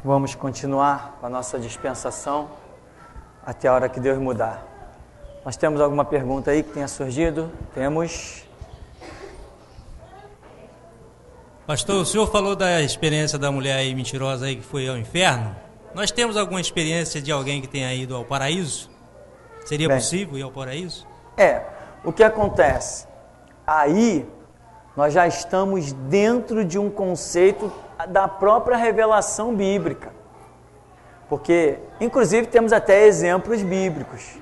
Vamos continuar com a nossa dispensação até a hora que Deus mudar. Nós temos alguma pergunta aí que tenha surgido? Temos. Pastor, o senhor falou da experiência da mulher aí mentirosa aí que foi ao inferno. Nós temos alguma experiência de alguém que tenha ido ao paraíso? Seria possível ir ao paraíso? O que acontece? Aí nós já estamos dentro de um conceito da própria revelação bíblica. Porque, inclusive, temos até exemplos bíblicos.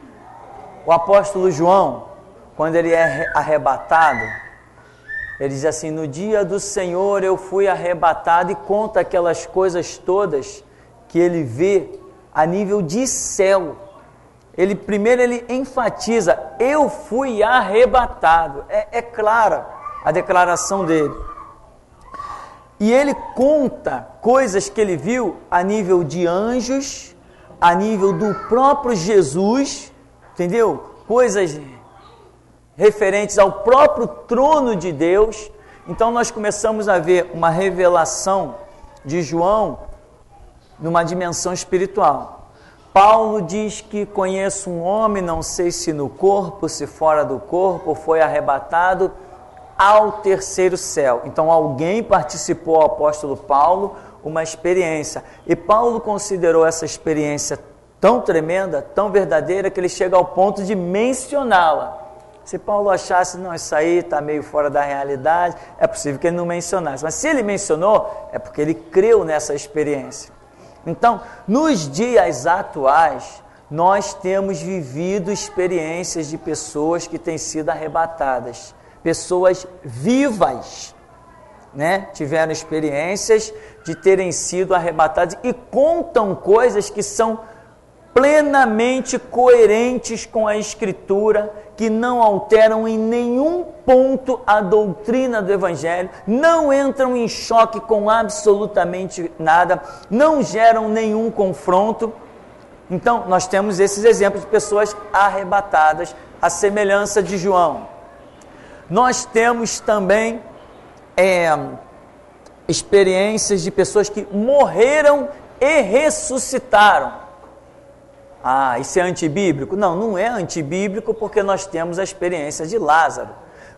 O apóstolo João, quando ele é arrebatado, ele diz assim: no dia do Senhor eu fui arrebatado, e conta aquelas coisas todas que ele vê a nível de céu. Primeiro ele enfatiza: eu fui arrebatado. É clara a declaração dele. E ele conta coisas que ele viu a nível de anjos, a nível do próprio Jesus, entendeu? Coisas referentes ao próprio trono de Deus. Então nós começamos a ver uma revelação de João numa dimensão espiritual. Paulo diz que conheço um homem, não sei se no corpo, se fora do corpo, foi arrebatado ao terceiro céu. Então alguém participou, o apóstolo Paulo, uma experiência. E Paulo considerou essa experiência tão tremenda, tão verdadeira, que ele chega ao ponto de mencioná-la. Se Paulo achasse, não, isso aí está meio fora da realidade, é possível que ele não mencionasse. Mas se ele mencionou, é porque ele creu nessa experiência. Então, nos dias atuais, nós temos vivido experiências de pessoas que têm sido arrebatadas. Pessoas vivas, né? Tiveram experiências de terem sido arrebatadas e contam coisas que são plenamente coerentes com a Escritura, que não alteram em nenhum ponto a doutrina do Evangelho, não entram em choque com absolutamente nada, não geram nenhum confronto. Então, nós temos esses exemplos de pessoas arrebatadas, à semelhança de João. Nós temos também experiências de pessoas que morreram e ressuscitaram. Ah, isso é antibíblico? Não, não é antibíblico, porque nós temos a experiência de Lázaro.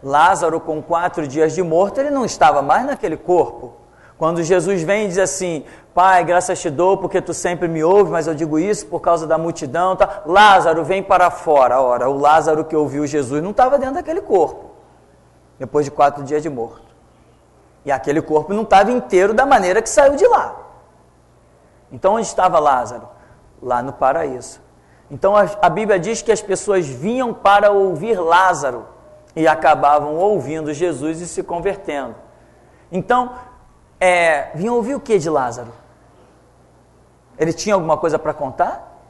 Lázaro, com 4 dias de morto, ele não estava mais naquele corpo. Quando Jesus vem e diz assim: Pai, graças te dou porque tu sempre me ouves, mas eu digo isso por causa da multidão. Tá? Lázaro, vem para fora. Ora, o Lázaro que ouviu Jesus não estava dentro daquele corpo, depois de 4 dias de morto. E aquele corpo não estava inteiro da maneira que saiu de lá. Então, onde estava Lázaro? Lá no paraíso. Então a Bíblia diz que as pessoas vinham para ouvir Lázaro e acabavam ouvindo Jesus e se convertendo. Então, vinham ouvir o que de Lázaro? Ele tinha alguma coisa para contar?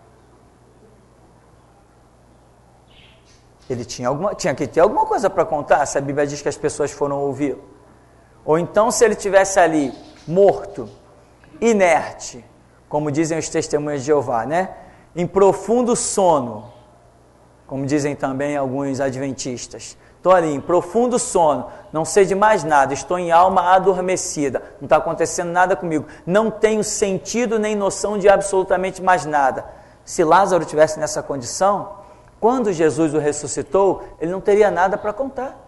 Ele tinha que ter alguma coisa para contar, se a Bíblia diz que as pessoas foram ouvi-lo. Ou então, se ele estivesse ali morto, inerte, como dizem os testemunhos de Jeová, né? Em profundo sono, como dizem também alguns adventistas. Estou ali em profundo sono, não sei de mais nada, estou em alma adormecida, não está acontecendo nada comigo, não tenho sentido nem noção de absolutamente mais nada. Se Lázaro estivesse nessa condição, quando Jesus o ressuscitou, ele não teria nada para contar.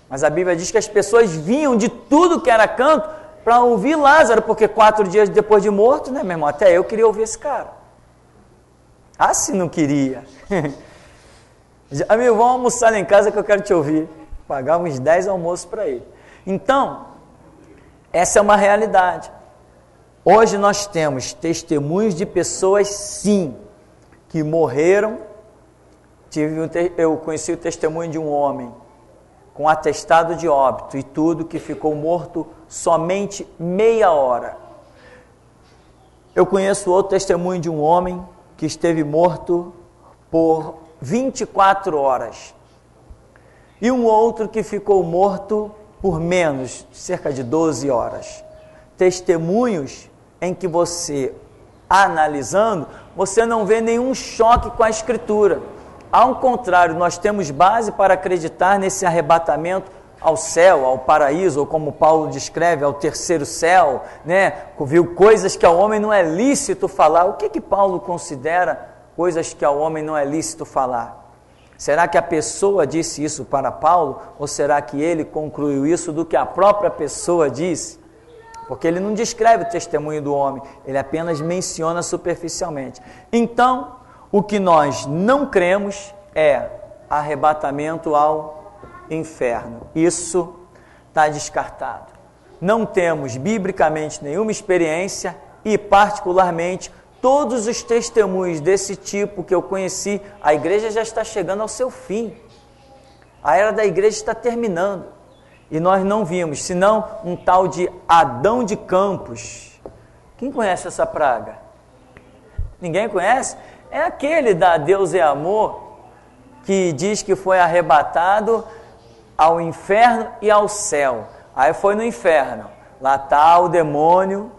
Mas a Bíblia diz que as pessoas vinham de tudo que era canto para ouvir Lázaro, porque 4 dias depois de morto, né, meu irmão? Até eu queria ouvir esse cara. Ah, se não queria. Amigo, vamos almoçar lá em casa que eu quero te ouvir. Pagar uns 10 almoços para ele. Então, essa é uma realidade. Hoje nós temos testemunhos de pessoas, sim, que morreram. Eu conheci o testemunho de um homem com atestado de óbito e tudo, que ficou morto somente meia hora. Eu conheço outro testemunho de um homem que esteve morto por 24 horas. E um outro que ficou morto por menos, cerca de 12 horas. Testemunhos em que você, analisando, você não vê nenhum choque com a Escritura. Ao contrário, nós temos base para acreditar nesse arrebatamento ao céu, ao paraíso, ou como Paulo descreve, ao terceiro céu, né? Viu coisas que ao homem não é lícito falar. O que Paulo considera coisas que ao homem não é lícito falar? Será que a pessoa disse isso para Paulo, ou será que ele concluiu isso do que a própria pessoa disse? Porque ele não descreve o testemunho do homem, ele apenas menciona superficialmente. Então, o que nós não cremos é arrebatamento ao inferno. Isso está descartado. Não temos biblicamente nenhuma experiência e, particularmente, todos os testemunhos desse tipo que eu conheci, a igreja já está chegando ao seu fim. A era da igreja está terminando. E nós não vimos, senão um tal de Adão de Campos. Quem conhece essa praga? Ninguém conhece? É aquele da Deus é Amor, que diz que foi arrebatado ao inferno e ao céu. Aí foi no inferno. Lá está o demônio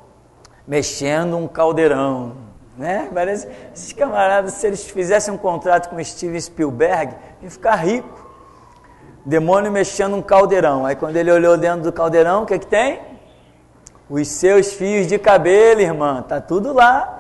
mexendo um caldeirão, né? Parece esses camaradas, se eles fizessem um contrato com Steven Spielberg, iam ficar rico. Demônio mexendo um caldeirão. Aí quando ele olhou dentro do caldeirão, o que tem? Os seus fios de cabelo, irmã. Tá tudo lá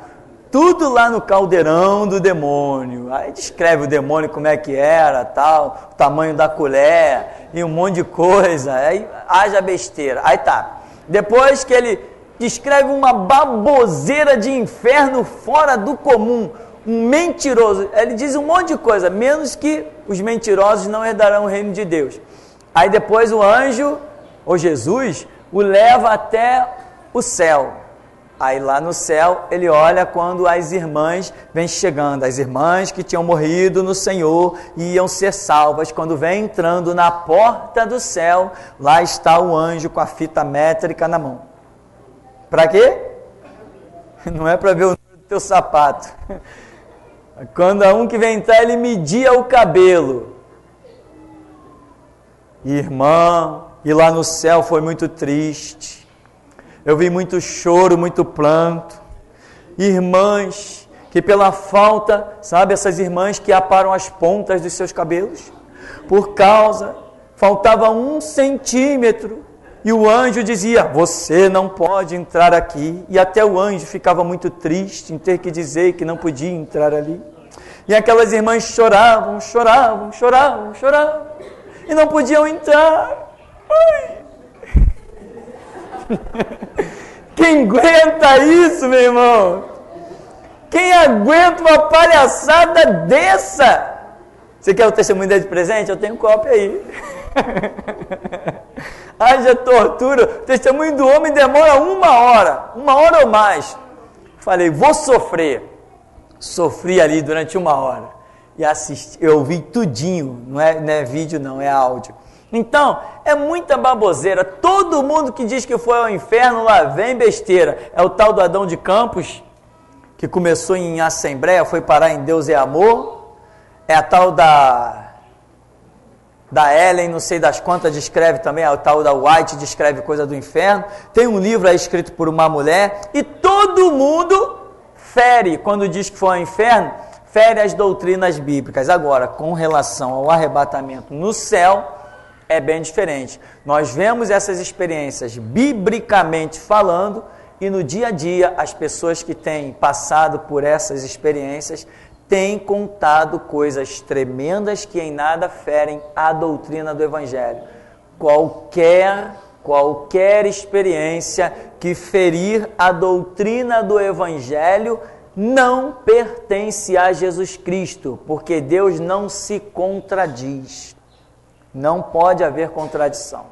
no caldeirão do demônio. Aí descreve o demônio como é que era, tal, o tamanho da colher e um monte de coisa. Aí haja besteira. Aí tá. Depois que ele descreve uma baboseira de inferno fora do comum, um mentiroso. Ele diz um monte de coisa, menos que os mentirosos não herdarão o reino de Deus. Aí depois o anjo, ou Jesus, o leva até o céu. Aí lá no céu, ele olha quando as irmãs vêm chegando, as irmãs que tinham morrido no Senhor e iam ser salvas. Quando vem entrando na porta do céu, lá está o anjo com a fita métrica na mão. Para quê? Não é para ver o número do teu sapato. Quando um que vem entrar, ele media o cabelo. Irmã, e lá no céu foi muito triste. Eu vi muito choro, muito pranto. Irmãs que pela falta, sabe, essas irmãs que aparam as pontas dos seus cabelos, por causa, faltava 1 centímetro, e o anjo dizia, você não pode entrar aqui, e até o anjo ficava muito triste em ter que dizer que não podia entrar ali, e aquelas irmãs choravam, e não podiam entrar. Ai. Quem aguenta isso, meu irmão? Quem aguenta uma palhaçada dessa? Você quer o testemunho dele de presente? Eu tenho cópia aí. Haja tortura. O testemunho do homem demora 1 hora ou mais. Falei, vou sofrer. Sofri ali durante 1 hora. E assisti, eu ouvi tudinho. Não é vídeo não, é áudio. Então, é muita baboseira. Todo mundo que diz que foi ao inferno, lá vem besteira. É o tal do Adão de Campos, que começou em Assembleia, foi parar em Deus é Amor. É a tal da Ellen, não sei das quantas, descreve também. É o tal da White, descreve coisa do inferno. Tem um livro aí escrito por uma mulher. E todo mundo fere, quando diz que foi ao inferno, fere as doutrinas bíblicas. Agora, com relação ao arrebatamento no céu, é bem diferente. Nós vemos essas experiências biblicamente falando e no dia a dia as pessoas que têm passado por essas experiências têm contado coisas tremendas que em nada ferem a doutrina do Evangelho. Qualquer experiência que ferir a doutrina do Evangelho não pertence a Jesus Cristo, porque Deus não se contradiz. Não pode haver contradição.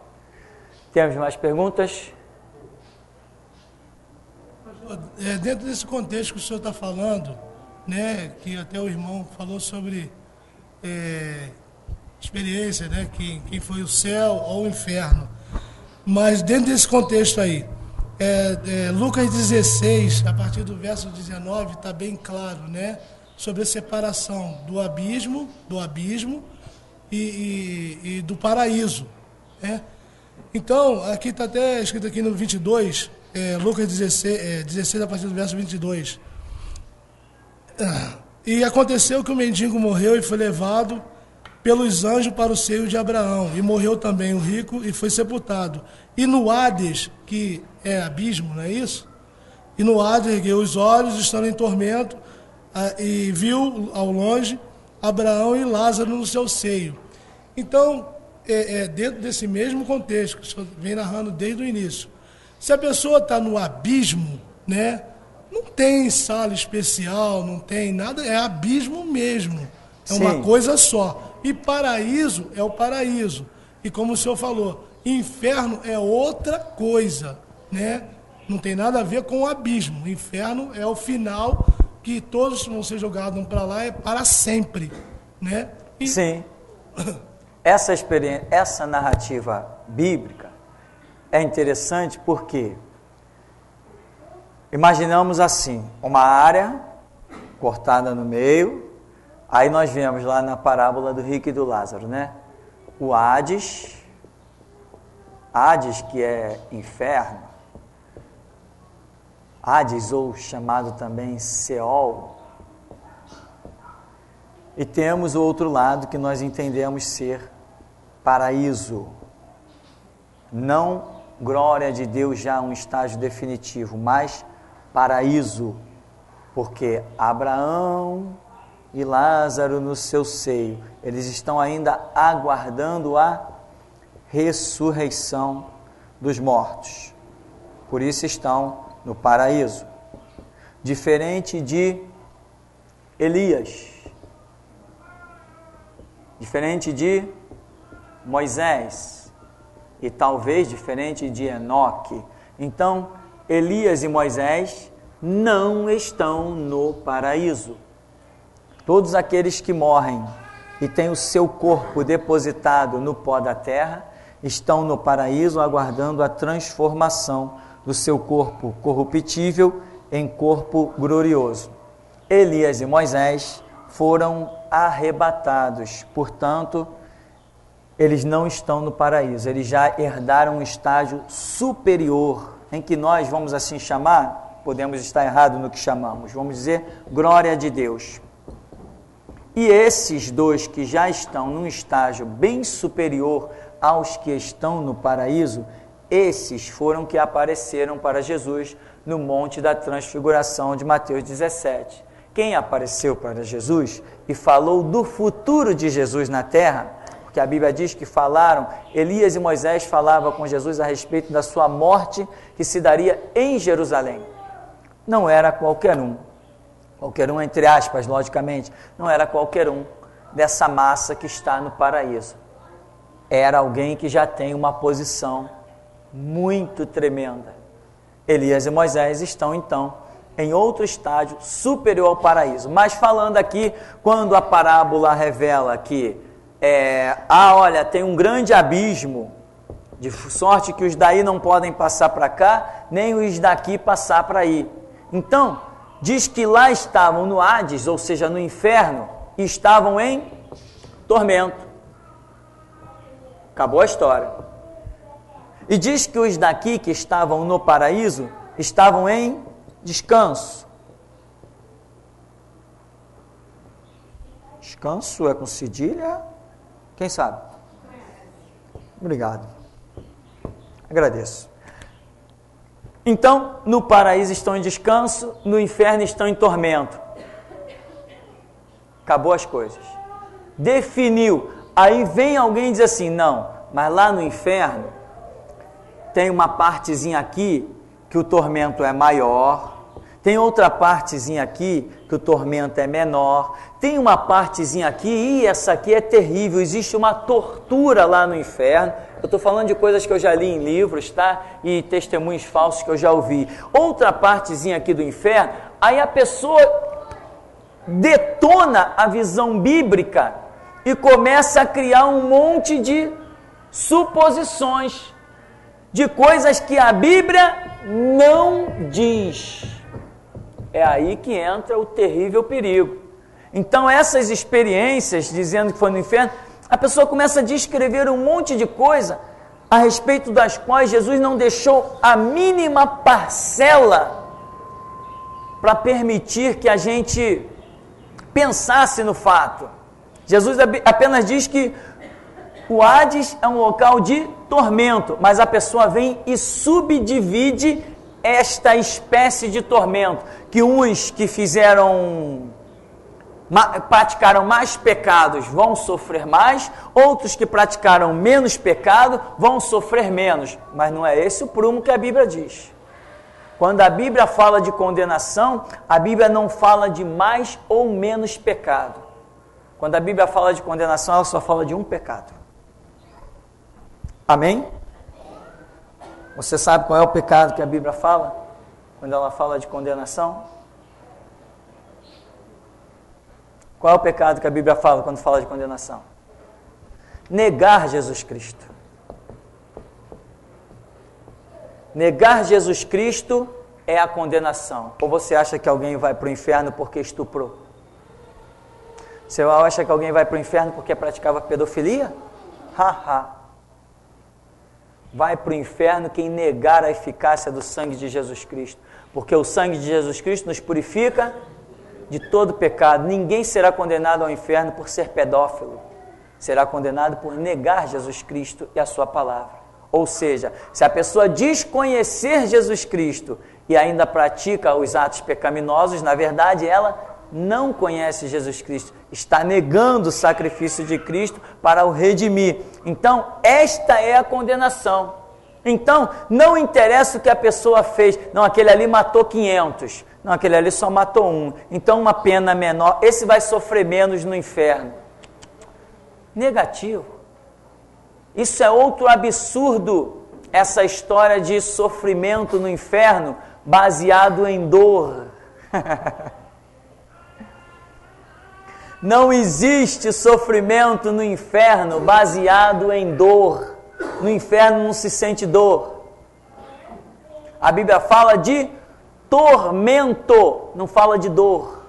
Temos mais perguntas? Dentro desse contexto que o senhor está falando, né, que até o irmão falou sobre experiência, né, quem foi o céu ou o inferno. Mas dentro desse contexto aí, Lucas 16, a partir do verso 19, está bem claro, né, sobre a separação do abismo e do paraíso, né? Então, aqui está até escrito aqui no 22, Lucas 16, a partir do verso 22. E aconteceu que o mendigo morreu e foi levado pelos anjos para o seio de Abraão, e morreu também o rico e foi sepultado. E no Hades, que é abismo, não é isso? E no Hades ergueu os olhos, estando em tormento, e viu ao longe Abraão e Lázaro no seu seio. Então, dentro desse mesmo contexto que o senhor vem narrando desde o início, se a pessoa está no abismo, né, não tem sala especial, não tem nada, é abismo mesmo, é Sim. uma coisa só. E paraíso é o paraíso. E como o senhor falou, inferno é outra coisa, né? Não tem nada a ver com o abismo. Inferno é o final, que todos vão ser jogados para lá, é para sempre, né? Sim. Essa experiência, essa narrativa bíblica é interessante porque imaginamos assim, uma área cortada no meio, aí nós vemos lá na parábola do rico e do Lázaro, né? O Hades, que é inferno, Hades, ou chamado também Seol, e temos o outro lado que nós entendemos ser paraíso, não glória de Deus já um estágio definitivo, mas paraíso, porque Abraão e Lázaro no seu seio, eles estão ainda aguardando a ressurreição dos mortos, por isso estão no paraíso, diferente de Elias, diferente de Moisés e talvez diferente de Enoque. Então, Elias e Moisés não estão no paraíso. Todos aqueles que morrem e têm o seu corpo depositado no pó da terra estão no paraíso aguardando a transformação do seu corpo corruptível em corpo glorioso. Elias e Moisés foram arrebatados, portanto, eles não estão no paraíso, eles já herdaram um estágio superior, em que nós vamos assim chamar, podemos estar errados no que chamamos, vamos dizer, glória de Deus. E esses dois que já estão num estágio bem superior aos que estão no paraíso, esses foram que apareceram para Jesus no Monte da Transfiguração de Mateus 17. Quem apareceu para Jesus e falou do futuro de Jesus na terra, porque a Bíblia diz que falaram, Elias e Moisés falavam com Jesus a respeito da sua morte que se daria em Jerusalém. Não era qualquer um entre aspas, logicamente, não era qualquer um dessa massa que está no paraíso. Era alguém que já tem uma posição muito tremenda. Elias e Moisés estão então em outro estágio superior ao paraíso. Mas falando aqui, quando a parábola revela que olha, tem um grande abismo, de sorte que os daí não podem passar para cá, nem os daqui passar para aí. Então, diz que lá estavam no Hades, ou seja, no inferno, e estavam em tormento. Acabou a história. E diz que os daqui que estavam no paraíso estavam em descanso. Descanso é com cedilha? Quem sabe? Obrigado. Agradeço. Então, no paraíso estão em descanso, no inferno estão em tormento. Acabou as coisas. Definiu. Aí vem alguém e diz assim, não, mas lá no inferno tem uma partezinha aqui que o tormento é maior, tem outra partezinha aqui que o tormento é menor, tem uma partezinha aqui e essa aqui é terrível, existe uma tortura lá no inferno. Eu estou falando de coisas que eu já li em livros, tá? E testemunhos falsos que eu já ouvi. Outra partezinha aqui do inferno, aí a pessoa detona a visão bíblica e começa a criar um monte de suposições, de coisas que a Bíblia não diz. É aí que entra o terrível perigo. Então essas experiências, dizendo que foi no inferno, a pessoa começa a descrever um monte de coisa a respeito das quais Jesus não deixou a mínima parcela para permitir que a gente pensasse no fato. Jesus apenas diz que o Hades é um local de tormento, mas a pessoa vem e subdivide esta espécie de tormento, que uns que praticaram mais pecados vão sofrer mais, outros que praticaram menos pecado vão sofrer menos, mas não é esse o prumo que a Bíblia diz. Quando a Bíblia fala de condenação, a Bíblia não fala de mais ou menos pecado. Quando a Bíblia fala de condenação, ela só fala de um pecado. Amém? Você sabe qual é o pecado que a Bíblia fala quando ela fala de condenação? Qual é o pecado que a Bíblia fala quando fala de condenação? Negar Jesus Cristo. Negar Jesus Cristo é a condenação. Ou você acha que alguém vai para o inferno porque estuprou? Você acha que alguém vai para o inferno porque praticava pedofilia? Vai para o inferno quem negar a eficácia do sangue de Jesus Cristo. Porque o sangue de Jesus Cristo nos purifica de todo pecado. Ninguém será condenado ao inferno por ser pedófilo. Será condenado por negar Jesus Cristo e a sua palavra. Ou seja, se a pessoa diz conhecer Jesus Cristo e ainda pratica os atos pecaminosos, na verdade ela não conhece Jesus Cristo, está negando o sacrifício de Cristo para o redimir. Então, esta é a condenação. Então, não interessa o que a pessoa fez. Não, aquele ali matou 500. Não, aquele ali só matou 1. Então, uma pena menor. Esse vai sofrer menos no inferno. Negativo. Isso é outro absurdo, essa história de sofrimento no inferno baseado em dor. Não existe sofrimento no inferno baseado em dor. No inferno não se sente dor. A Bíblia fala de tormento, não fala de dor.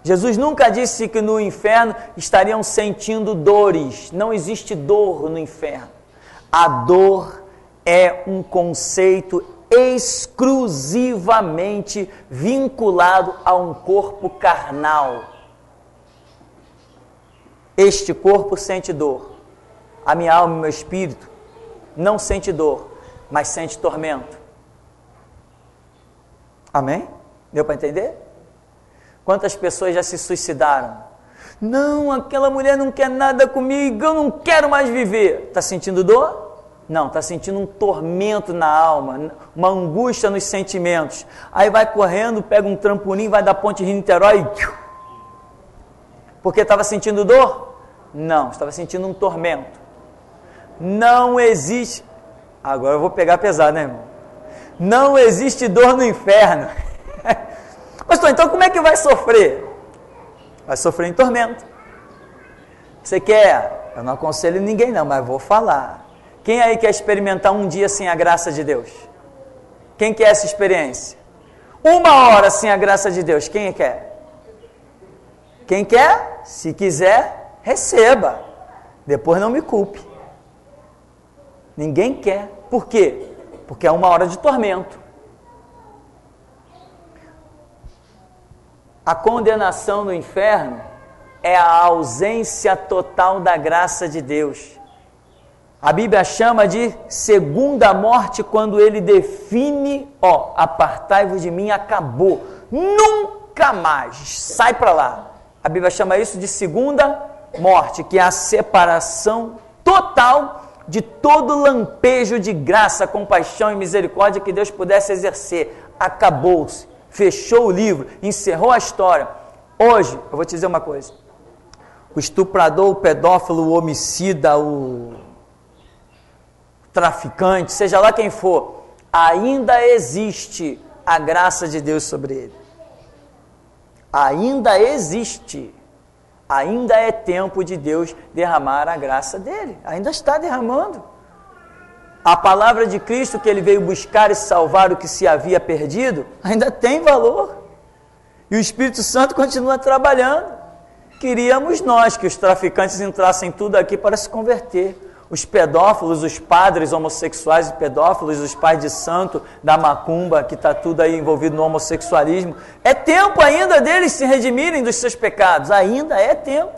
Jesus nunca disse que no inferno estariam sentindo dores. Não existe dor no inferno. A dor é um conceito exclusivamente vinculado a um corpo carnal. Este corpo sente dor. A minha alma e meu espírito não sente dor, mas sente tormento. Amém? Deu para entender? Quantas pessoas já se suicidaram? Não, aquela mulher não quer nada comigo, eu não quero mais viver. Está sentindo dor? Não, está sentindo um tormento na alma, uma angústia nos sentimentos. Aí vai correndo, pega um trampolim, vai da Ponte Rio-Niterói. Porque estava sentindo dor? Não, estava sentindo um tormento. Não existe... Agora eu vou pegar pesado, né, irmão? Não existe dor no inferno. Pastor, então como é que vai sofrer? Vai sofrer em tormento. Você quer? Eu não aconselho ninguém não, mas vou falar. Quem aí quer experimentar um dia sem a graça de Deus? Quem quer essa experiência? 1 hora sem a graça de Deus, quem quer? Quem quer? Se quiser, receba. Depois não me culpe. Ninguém quer. Por quê? Porque é 1 hora de tormento. A condenação no inferno é a ausência total da graça de Deus. A Bíblia chama de segunda morte quando ele define, apartai-vos de mim, acabou. Nunca mais, sai para lá. A Bíblia chama isso de segunda morte, que é a separação total de todo lampejo de graça, compaixão e misericórdia que Deus pudesse exercer. Acabou-se. Fechou o livro, encerrou a história. Hoje, eu vou te dizer uma coisa. O estuprador, o pedófilo, o homicida, o traficante, seja lá quem for, ainda existe a graça de Deus sobre ele. Ainda existe. Ainda é tempo de Deus derramar a graça dele. Ainda está derramando. A palavra de Cristo que ele veio buscar e salvar o que se havia perdido, ainda tem valor. E o Espírito Santo continua trabalhando. Queríamos nós que os traficantes entrassem tudo aqui para se converter. os pedófilos, os padres homossexuais e pedófilos, os pais de santo da macumba, que está tudo aí envolvido no homossexualismo. É tempo ainda deles se redimirem dos seus pecados, ainda é tempo.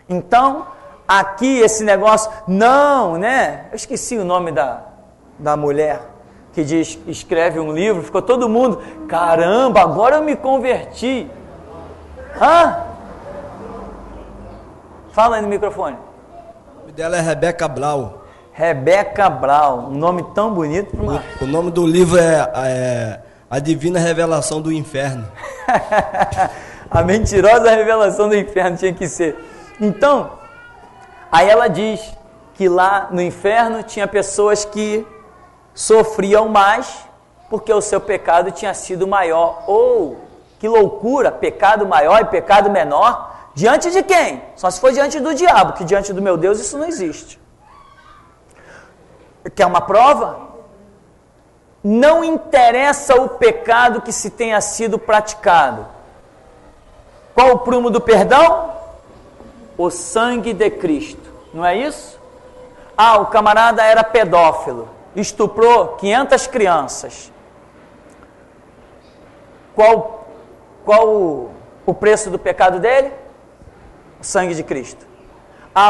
Então, aqui esse negócio, não, né? Eu esqueci o nome da mulher que escreve um livro, ficou todo mundo, caramba, agora eu me converti. Fala aí no microfone. O nome dela é Rebeca Blau. Rebeca Blau, um nome tão bonito. O nome do livro é A Divina Revelação do Inferno. A mentirosa revelação do inferno tinha que ser. Então, aí ela diz que lá no inferno tinha pessoas que sofriam mais porque o seu pecado tinha sido maior. Que loucura, pecado maior e pecado menor. Diante de quem? Só se for diante do diabo, que diante do meu Deus isso não existe. Quer uma prova? Não interessa o pecado que se tenha sido praticado. Qual o prumo do perdão? O sangue de Cristo. Não é isso? O camarada era pedófilo, estuprou 500 crianças. Qual o preço do pecado dele? O sangue de Cristo.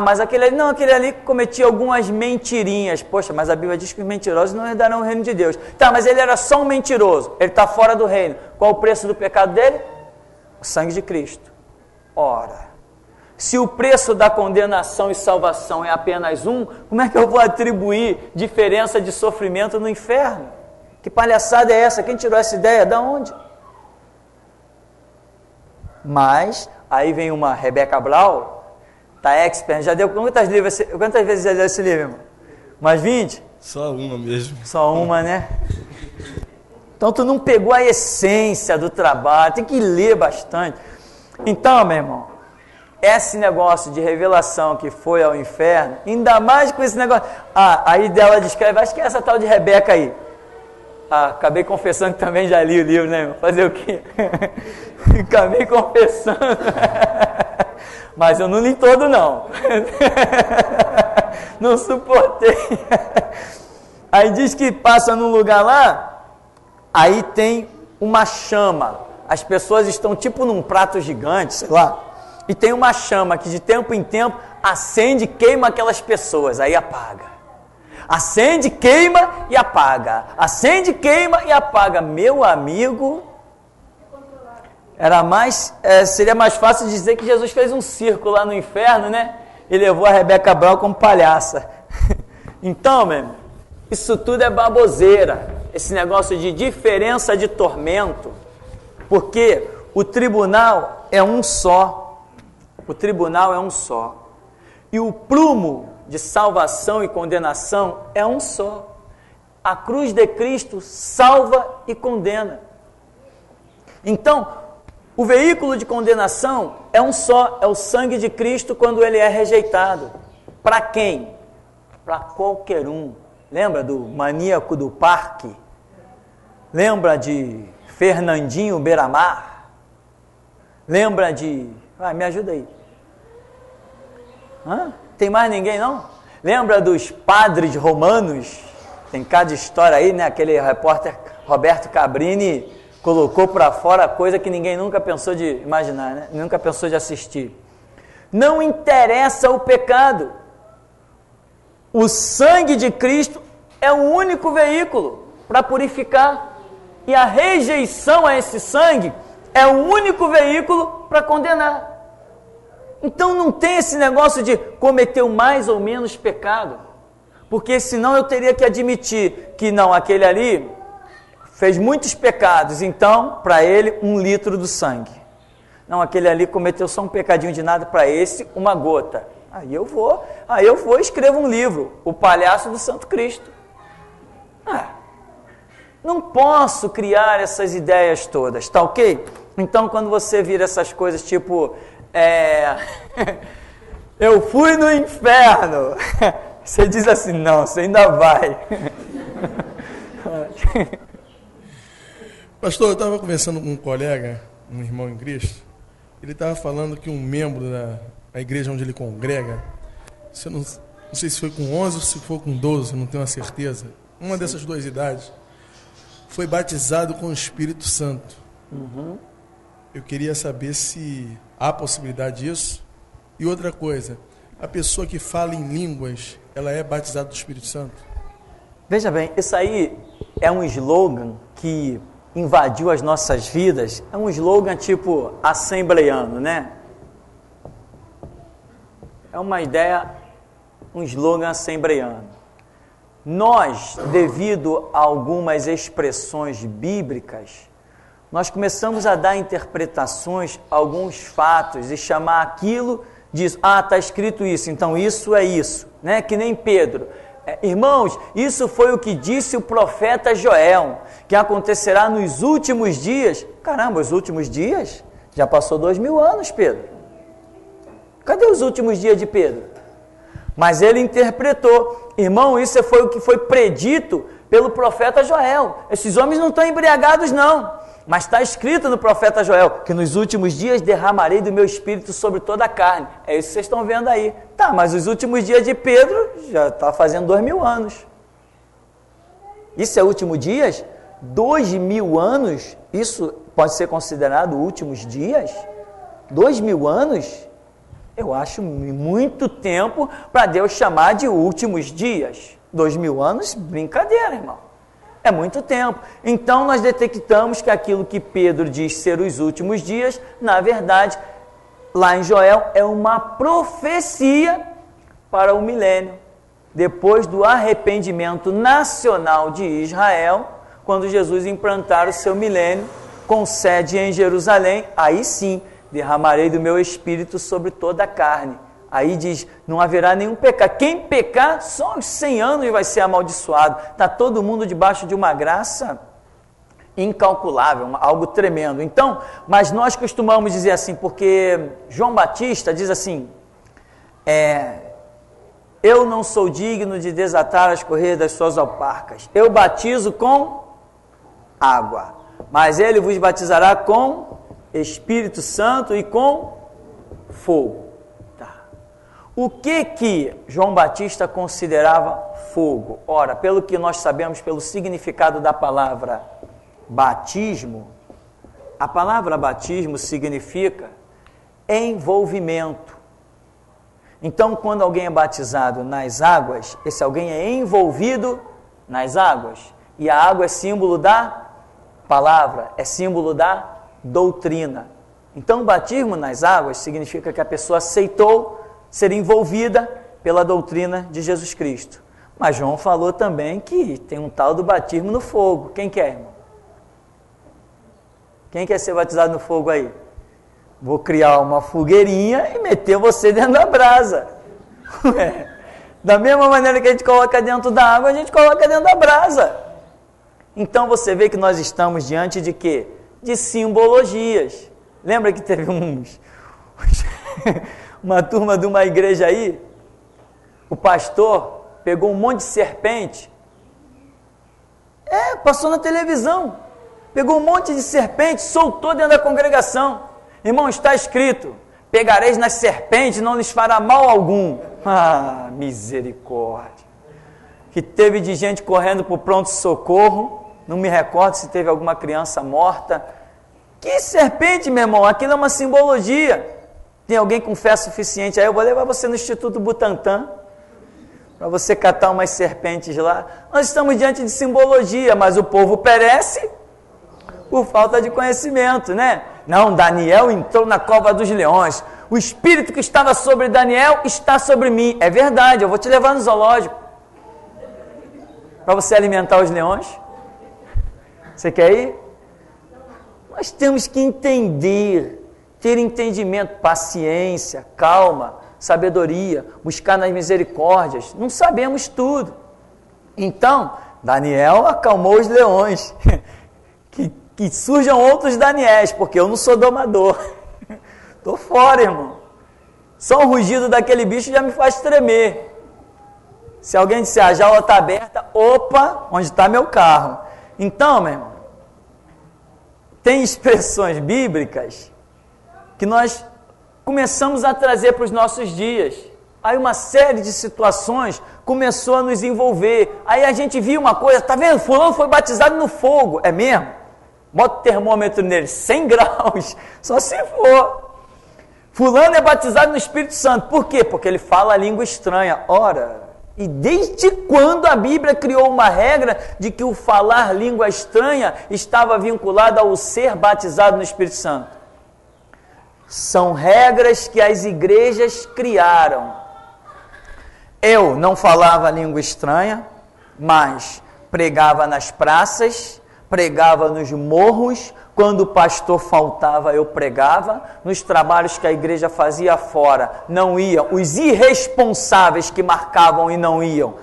Mas aquele ali cometia algumas mentirinhas. Poxa, mas a Bíblia diz que os mentirosos não herdarão o reino de Deus. Tá, mas ele era só um mentiroso, ele está fora do reino. Qual o preço do pecado dele? O sangue de Cristo. Ora, se o preço da condenação e salvação é apenas um, como é que eu vou atribuir diferença de sofrimento no inferno? Que palhaçada é essa? Quem tirou essa ideia? Da onde? Mas, aí vem uma Rebeca Blau, tá expert, já deu quantas vezes já leu esse livro, irmão? Mais 20? Só uma mesmo. Só uma, né? Então tu não pegou a essência do trabalho, tem que ler bastante. Então, meu irmão, esse negócio de revelação que foi ao inferno, ainda mais com esse negócio... aí dela descreve, acho que é essa tal de Rebeca aí. Acabei confessando que também já li o livro, né, irmão? Fazer o quê? Acabei confessando. Mas eu não li todo, não. Não suportei. Aí diz que passa num lugar lá, aí tem uma chama. As pessoas estão tipo num prato gigante, sei lá, e tem uma chama que de tempo em tempo acende e queima aquelas pessoas, aí apaga. Acende, queima e apaga. Acende, queima e apaga. Meu amigo, seria mais fácil dizer que Jesus fez um circo lá no inferno, né? E levou a Rebeca Blau como palhaça. Então, meu irmão, isso tudo é baboseira. Esse negócio de diferença de tormento. Porque o tribunal é um só. O tribunal é um só. E o prumo de salvação e condenação é um só. A cruz de Cristo salva e condena. Então, o veículo de condenação é um só, é o sangue de Cristo quando ele é rejeitado. Para quem? Para qualquer um. Lembra do maníaco do parque? Lembra de Fernandinho Beiramar? Lembra de... me ajuda aí. Tem mais ninguém, não? Lembra dos padres romanos? Tem cada história aí, né? Aquele repórter Roberto Cabrini colocou para fora coisa que ninguém nunca pensou de imaginar, né? Nunca pensou de assistir. Não interessa o pecado. O sangue de Cristo é o único veículo para purificar. E a rejeição a esse sangue é o único veículo para condenar. Então não tem esse negócio de cometer mais ou menos pecado, porque senão eu teria que admitir que não, aquele ali fez muitos pecados, então para ele 1 litro do sangue. Não, aquele ali cometeu só um pecadinho de nada, para esse uma gota. Aí eu vou e escrevo um livro, O Palhaço do Santo Cristo. Não posso criar essas ideias todas, tá ok? Então quando você vira essas coisas tipo... eu fui no inferno. Você diz assim, não, você ainda vai. Pastor, eu estava conversando com um colega, um irmão em Cristo. Ele estava falando que um membro da igreja onde ele congrega, se eu não sei se foi com 11 ou se foi com 12, não tenho a certeza, uma dessas duas idades, foi batizado com o Espírito Santo. Uhum. Eu queria saber se há possibilidade disso. E outra coisa, a pessoa que fala em línguas, ela é batizada do Espírito Santo? Veja bem, isso aí é um slogan que invadiu as nossas vidas, é um slogan tipo assembleiano, né? É uma ideia, um slogan assembleiano. Nós, devido a algumas expressões bíblicas, nós começamos a dar interpretações a alguns fatos e chamar aquilo de, está escrito isso, então isso é isso, né? Que nem Pedro. Irmãos, isso foi o que disse o profeta Joel, que acontecerá nos últimos dias. Caramba, os últimos dias? Já passou 2000 anos, Pedro. Cadê os últimos dias de Pedro? Mas ele interpretou. Irmão, isso foi o que foi predito pelo profeta Joel. Esses homens não estão embriagados, não. Mas está escrito no profeta Joel, que nos últimos dias derramarei do meu espírito sobre toda a carne. É isso que vocês estão vendo aí. Tá, mas os últimos dias de Pedro já está fazendo 2000 anos. Isso é último dias? 2000 anos? Isso pode ser considerado últimos dias? 2000 anos? Eu acho muito tempo para Deus chamar de últimos dias. 2000 anos? Brincadeira, irmão. É muito tempo. Então nós detectamos que aquilo que Pedro diz ser os últimos dias, na verdade, lá em Joel, é uma profecia para o milênio. Depois do arrependimento nacional de Israel, quando Jesus implantar o seu milênio, com sede em Jerusalém, aí sim, derramarei do meu espírito sobre toda a carne. Aí diz, não haverá nenhum pecado. Quem pecar, só aos 100 anos vai ser amaldiçoado. Está todo mundo debaixo de uma graça incalculável, algo tremendo. Então, mas nós costumamos dizer assim, porque João Batista diz assim, eu não sou digno de desatar as correias das suas alparcas. Eu batizo com água, mas ele vos batizará com Espírito Santo e com fogo. O que João Batista considerava fogo? Ora, pelo que nós sabemos, pelo significado da palavra batismo, a palavra batismo significa envolvimento. Então, quando alguém é batizado nas águas, esse alguém é envolvido nas águas. E a água é símbolo da palavra, é símbolo da doutrina. Então, o batismo nas águas significa que a pessoa aceitou ser envolvida pela doutrina de Jesus Cristo. Mas João falou também que tem um tal do batismo no fogo. Quem quer, irmão? Quem quer ser batizado no fogo aí? Vou criar uma fogueirinha e meter você dentro da brasa. Da mesma maneira que a gente coloca dentro da água, a gente coloca dentro da brasa. Então você vê que nós estamos diante de quê? De simbologias. Lembra que teve uma turma de uma igreja aí, o pastor pegou um monte de serpente, passou na televisão, pegou um monte de serpente, soltou dentro da congregação. Irmão, está escrito, pegareis nas serpentes, não lhes fará mal algum. Ah, misericórdia. Que teve de gente correndo para o pronto-socorro, não me recordo se teve alguma criança morta. Que serpente, meu irmão, aquilo é uma simbologia. Tem alguém com fé suficiente? Aí eu vou levar você no Instituto Butantan, para você catar umas serpentes lá. Nós estamos diante de simbologia, mas o povo perece por falta de conhecimento, né? Não, Daniel entrou na cova dos leões. O espírito que estava sobre Daniel está sobre mim. É verdade, eu vou te levar no zoológico, para você alimentar os leões. Você quer ir? Nós temos que entender, ter entendimento, paciência, calma, sabedoria, buscar nas misericórdias. Não sabemos tudo. Então, Daniel acalmou os leões. Que surjam outros Daniéis, porque eu não sou domador. Estou fora, irmão. Só o rugido daquele bicho já me faz tremer. Se alguém disser, a jaula está aberta, opa, onde está meu carro? Então, meu irmão, tem expressões bíblicas que nós começamos a trazer para os nossos dias. Aí uma série de situações começou a nos envolver. Aí a gente viu uma coisa, tá vendo? Fulano foi batizado no fogo. É mesmo? Bota o termômetro nele, 100 graus, só se for. Fulano é batizado no Espírito Santo. Por quê? Porque ele fala a língua estranha. Ora, e desde quando a Bíblia criou uma regra de que o falar língua estranha estava vinculado ao ser batizado no Espírito Santo? São regras que as igrejas criaram. Eu não falava língua estranha, mas pregava nas praças, pregava nos morros, quando o pastor faltava eu pregava, nos trabalhos que a igreja fazia fora, não iam, os irresponsáveis que marcavam e não iam,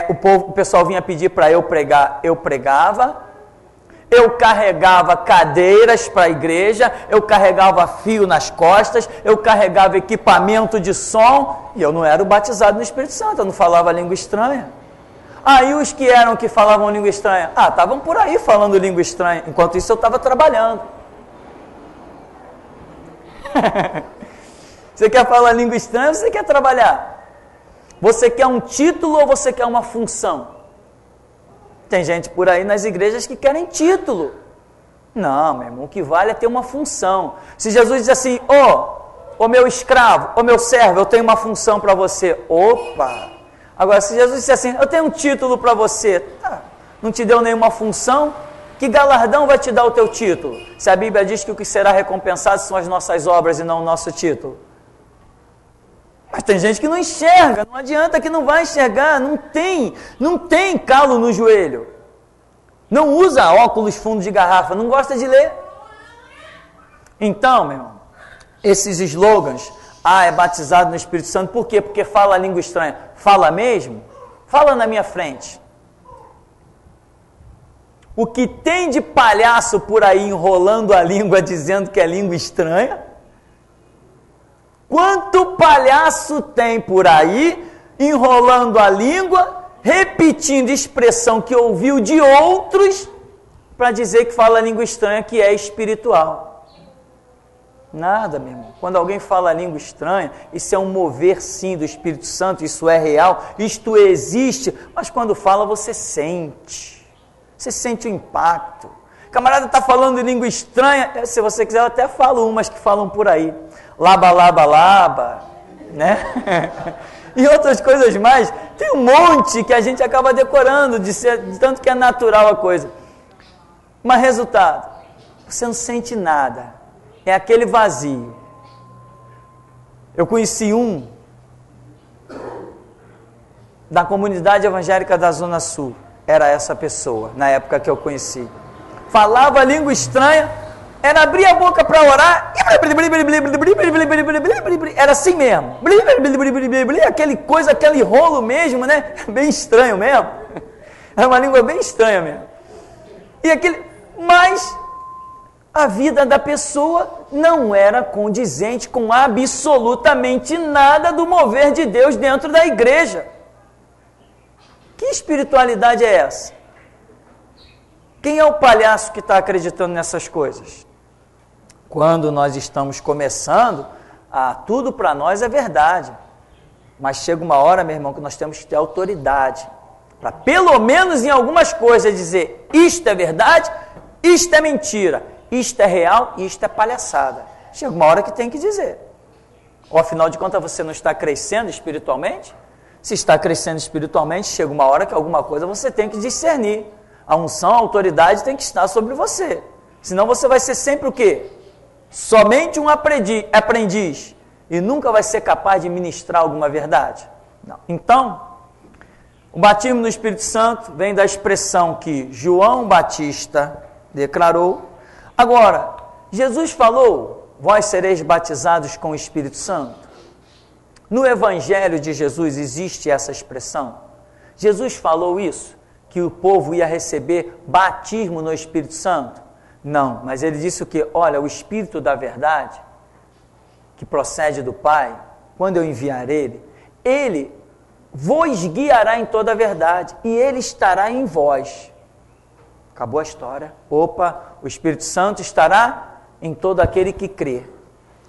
o pessoal vinha pedir para eu pregar, eu pregava, eu carregava cadeiras para a igreja, eu carregava fio nas costas, eu carregava equipamento de som, e eu não era o batizado no Espírito Santo, eu não falava língua estranha. Aí os que falavam língua estranha, estavam por aí falando língua estranha, enquanto isso eu estava trabalhando. Você quer falar língua estranha ou você quer trabalhar? Você quer um título ou você quer uma função? Tem gente por aí nas igrejas que querem título. Não, meu irmão, o que vale é ter uma função. Se Jesus diz assim, ô meu escravo, ô meu servo, eu tenho uma função para você. Opa! Agora, se Jesus disser assim, eu tenho um título para você, não te deu nenhuma função, que galardão vai te dar o teu título? Se a Bíblia diz que o que será recompensado são as nossas obras e não o nosso título. Mas tem gente que não enxerga, não adianta que não vai enxergar, não tem calo no joelho. Não usa óculos fundo de garrafa, não gosta de ler. Então, meu irmão, esses slogans, é batizado no Espírito Santo, por quê? Porque fala a língua estranha. Fala mesmo? Fala na minha frente. O que tem de palhaço por aí enrolando a língua, dizendo que é língua estranha? Quanto palhaço tem por aí, enrolando a língua, repetindo expressão que ouviu de outros, para dizer que fala língua estranha, que é espiritual. Nada, meu irmão. Quando alguém fala língua estranha, isso é um mover sim do Espírito Santo, isso é real, isto existe, mas quando fala você sente o impacto. O camarada está falando em língua estranha, se você quiser eu até falo umas que falam por aí. Laba, laba, laba, né? E outras coisas mais. Tem um monte que a gente acaba decorando, de tanto que é natural a coisa. Mas resultado, você não sente nada. É aquele vazio. Eu conheci um da comunidade evangélica da Zona Sul. Era essa pessoa, na época que eu conheci. Falava língua estranha, era abrir a boca para orar, era assim mesmo, aquele rolo mesmo, né? Bem estranho mesmo. Era uma língua bem estranha mesmo. Mas a vida da pessoa não era condizente com absolutamente nada do mover de Deus dentro da igreja. Que espiritualidade é essa? Quem é o palhaço que está acreditando nessas coisas? Quando nós estamos começando, tudo para nós é verdade. Mas chega uma hora, meu irmão, que nós temos que ter autoridade. Para pelo menos em algumas coisas dizer, isto é verdade, isto é mentira, isto é real e isto é palhaçada. Chega uma hora que tem que dizer. Ou afinal de contas você não está crescendo espiritualmente? Se está crescendo espiritualmente, chega uma hora que alguma coisa você tem que discernir. A unção, a autoridade tem que estar sobre você. Senão você vai ser sempre o quê? Somente um aprendiz. E nunca vai ser capaz de ministrar alguma verdade. Não. Então, o batismo no Espírito Santo vem da expressão que João Batista declarou. Agora, Jesus falou, vós sereis batizados com o Espírito Santo. No Evangelho de Jesus existe essa expressão. Jesus falou isso, que o povo ia receber batismo no Espírito Santo. Não, mas ele disse o quê? Olha, o Espírito da verdade, que procede do Pai, quando eu enviar ele vos guiará em toda a verdade, e ele estará em vós. Acabou a história. Opa, o Espírito Santo estará em todo aquele que crê.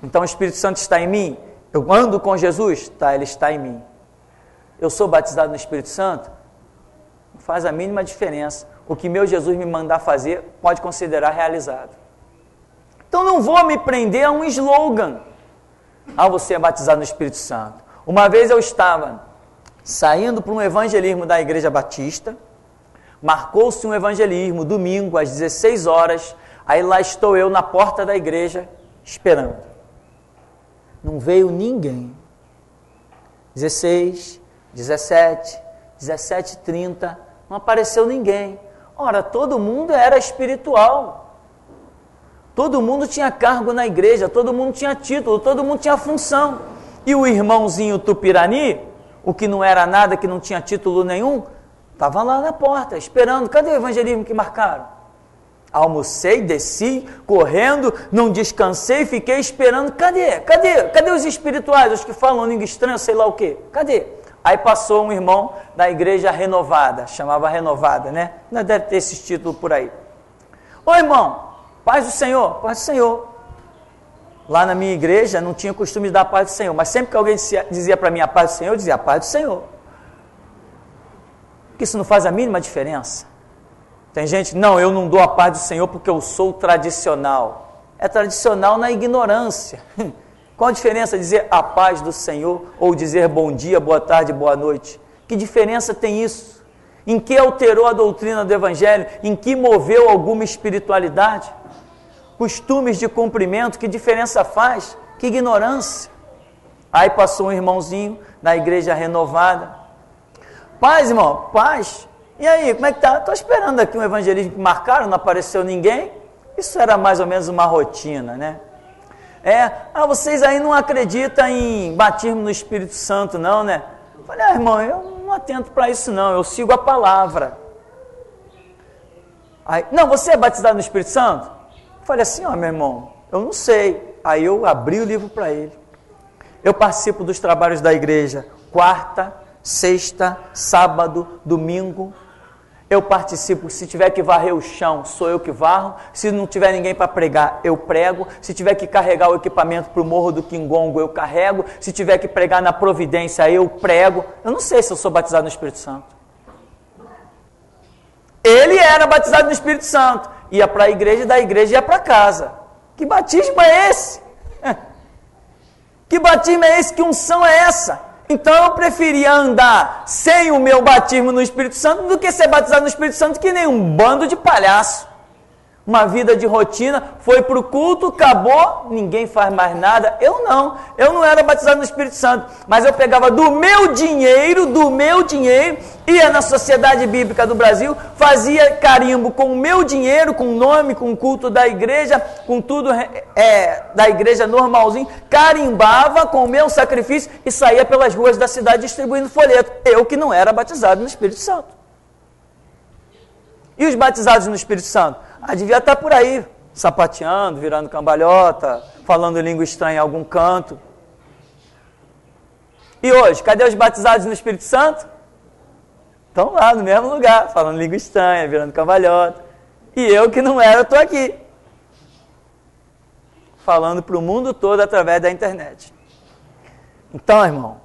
Então o Espírito Santo está em mim? Eu ando com Jesus? Tá, Ele está em mim. Eu sou batizado no Espírito Santo? Não faz a mínima diferença. O que meu Jesus me mandar fazer, pode considerar realizado. Então não vou me prender a um slogan. Ah, você é batizado no Espírito Santo. Uma vez eu estava saindo para um evangelismo da Igreja Batista, marcou-se um evangelismo, domingo, às 16 horas, aí lá estou eu na porta da igreja, esperando. Não veio ninguém. 16, 17, 17h30, não apareceu ninguém. Ora, todo mundo era espiritual. Todo mundo tinha cargo na igreja, todo mundo tinha título, todo mundo tinha função. E o irmãozinho Tupirani, o que não era nada, que não tinha título nenhum, estava lá na porta, esperando. Cadê o evangelismo que marcaram? Almocei, desci, correndo, não descansei, fiquei esperando. Cadê os espirituais, os que falam língua estranha, sei lá o quê? Cadê? Aí passou um irmão da igreja renovada, chamava renovada, né? Não deve ter esses títulos por aí. Ô irmão, paz do Senhor, paz do Senhor. Lá na minha igreja não tinha costume de dar a paz do Senhor, mas sempre que alguém dizia para mim a paz do Senhor, eu dizia a paz do Senhor. Porque isso não faz a mínima diferença. Tem gente, não, eu não dou a paz do Senhor porque eu sou tradicional. É tradicional na ignorância. Qual a diferença dizer a paz do Senhor ou dizer bom dia, boa tarde, boa noite? Que diferença tem isso? Em que alterou a doutrina do Evangelho? Em que moveu alguma espiritualidade? Costumes de cumprimento, que diferença faz? Que ignorância. Aí passou um irmãozinho na igreja renovada. Paz, irmão, paz. E aí, como é que tá? Estou esperando aqui um evangelismo que marcaram, não apareceu ninguém. Isso era mais ou menos uma rotina, né? Vocês aí não acreditam em batismo no Espírito Santo, não, né? Eu falei, irmão, eu não atento para isso não, eu sigo a palavra. Aí, não, você é batizado no Espírito Santo? Eu falei assim, meu irmão, eu não sei. Aí eu abri o livro para ele. Eu participo dos trabalhos da igreja, quarta, sexta, sábado, domingo. Eu participo, se tiver que varrer o chão, sou eu que varro. Se não tiver ninguém para pregar, eu prego. Se tiver que carregar o equipamento para o Morro do Quingongo, eu carrego. Se tiver que pregar na Providência, eu prego. Eu não sei se eu sou batizado no Espírito Santo. Ele era batizado no Espírito Santo. Ia para a igreja e da igreja ia para casa. Que batismo é esse? Que batismo é esse? Que unção é essa? Então eu preferia andar sem o meu batismo no Espírito Santo do que ser batizado no Espírito Santo que nem um bando de palhaço. Uma vida de rotina, foi para o culto, acabou, ninguém faz mais nada. Eu não era batizado no Espírito Santo, mas eu pegava do meu dinheiro, ia na Sociedade Bíblica do Brasil, fazia carimbo com o meu dinheiro, com o nome, com o culto da igreja, com tudo da igreja normalzinho, carimbava com o meu sacrifício e saía pelas ruas da cidade distribuindo folheto. Eu que não era batizado no Espírito Santo. E os batizados no Espírito Santo? Devia estar por aí, sapateando, virando cambalhota, falando língua estranha em algum canto. E hoje, cadê os batizados no Espírito Santo? Estão lá no mesmo lugar, falando língua estranha, virando cambalhota. E eu que não era, estou aqui. Falando para o mundo todo através da internet. Então, irmão,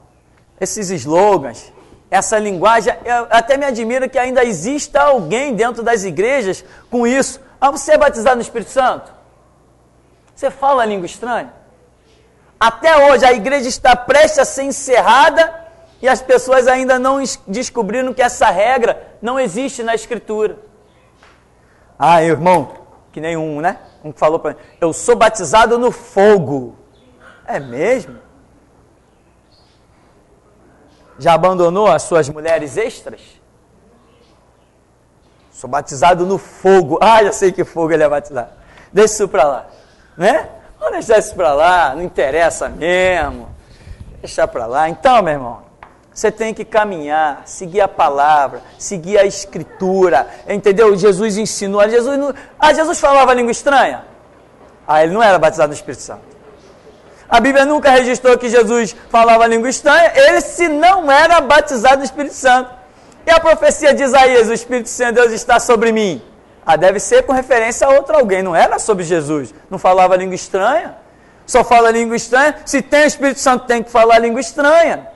esses slogans, essa linguagem, eu até me admiro que ainda exista alguém dentro das igrejas com isso. Você é batizado no Espírito Santo? Você fala língua estranha? Até hoje a igreja está prestes a ser encerrada e as pessoas ainda não descobriram que essa regra não existe na Escritura. Irmão, que nem um falou para mim, eu sou batizado no fogo. É mesmo? Já abandonou as suas mulheres extras? Sou batizado no fogo. Já sei que fogo ele é batizado. Deixa isso para lá. Né? Vamos deixar isso para lá, não interessa mesmo. Deixar para lá. Então, meu irmão, você tem que caminhar, seguir a palavra, seguir a Escritura. Entendeu? Jesus ensinou. Jesus falava língua estranha? Ele não era batizado no Espírito Santo. A Bíblia nunca registrou que Jesus falava língua estranha, ele se não era batizado no Espírito Santo. E a profecia de Isaías, o Espírito Santo de Deus está sobre mim. Deve ser com referência a outro alguém, não era sobre Jesus. Não falava língua estranha. só fala língua estranha. Se tem o Espírito Santo, tem que falar língua estranha.